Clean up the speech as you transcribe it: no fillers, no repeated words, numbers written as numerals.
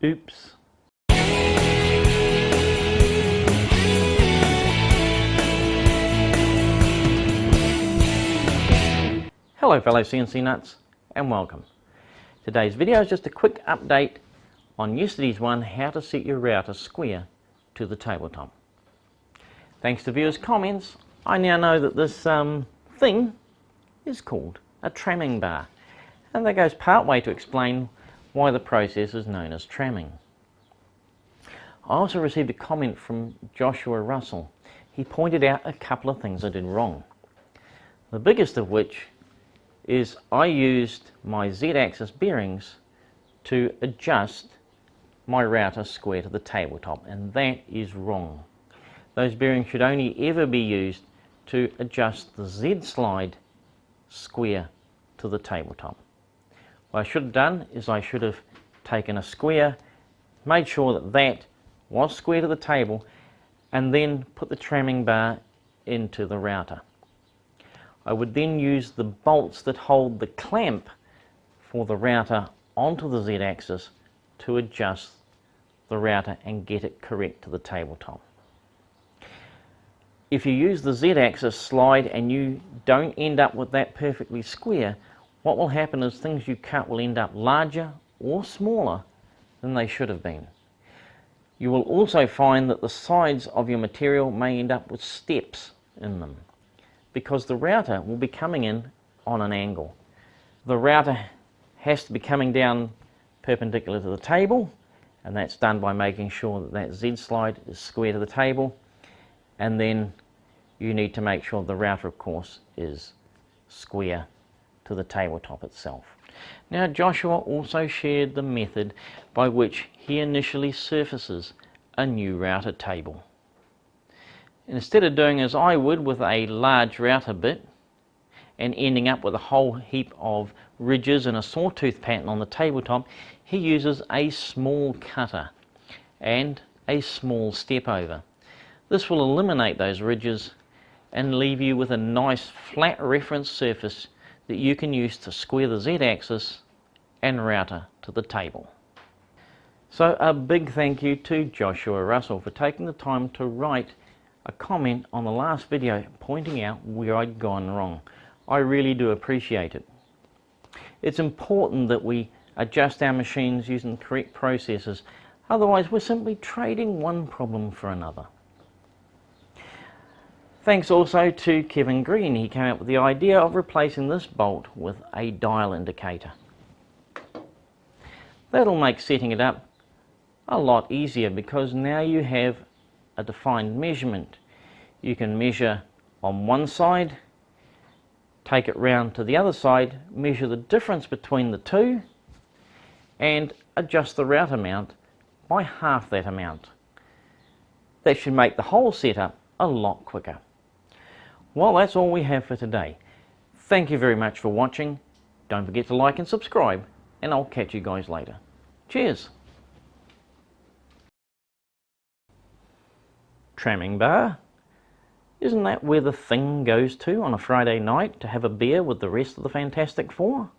Oops. Hello fellow CNC nuts and welcome. Today's video is just a quick update on yesterday's one, how to set your router square to the tabletop. Thanks to viewers' comments, I now know that this thing is called a tramming bar, and that goes part way to explain why the process is known as tramming. I also received a comment from Joshua Russell. He pointed out a couple of things I did wrong. The biggest of which is I used my Z-axis bearings to adjust my router square to the tabletop, and that is wrong. Those bearings should only ever be used to adjust the Z slide square to the tabletop. What I should have done is I should have taken a square, made sure that that was square to the table, and then put the tramming bar into the router. I would then use the bolts that hold the clamp for the router onto the Z-axis to adjust the router and get it correct to the tabletop. If you use the Z-axis slide and you don't end up with that perfectly square, what will happen is things you cut will end up larger or smaller than they should have been. You will also find that the sides of your material may end up with steps in them, because the router will be coming in on an angle. The router has to be coming down perpendicular to the table, and that's done by making sure that that Z slide is square to the table, and then you need to make sure the router, of course, is square to the tabletop itself. Now, Joshua also shared the method by which he initially surfaces a new router table. Instead of doing as I would with a large router bit and ending up with a whole heap of ridges and a sawtooth pattern on the tabletop, he uses a small cutter and a small step over. This will eliminate those ridges and leave you with a nice flat reference surface that you can use to square the Z-axis and router to the table. So a big thank you to Joshua Russell for taking the time to write a comment on the last video pointing out where I'd gone wrong. I really do appreciate it. It's important that we adjust our machines using correct processes, otherwise we're simply trading one problem for another. Thanks also to Kevin Green. He came up with the idea of replacing this bolt with a dial indicator. That'll make setting it up a lot easier, because now you have a defined measurement. You can measure on one side, take it round to the other side, measure the difference between the two, and adjust the router mount by half that amount. That should make the whole setup a lot quicker. Well, that's all we have for today. Thank you very much for watching. Don't forget to like and subscribe, and I'll catch you guys later. Cheers! Tramming bar? Isn't that where the thing goes to on a Friday night to have a beer with the rest of the Fantastic Four?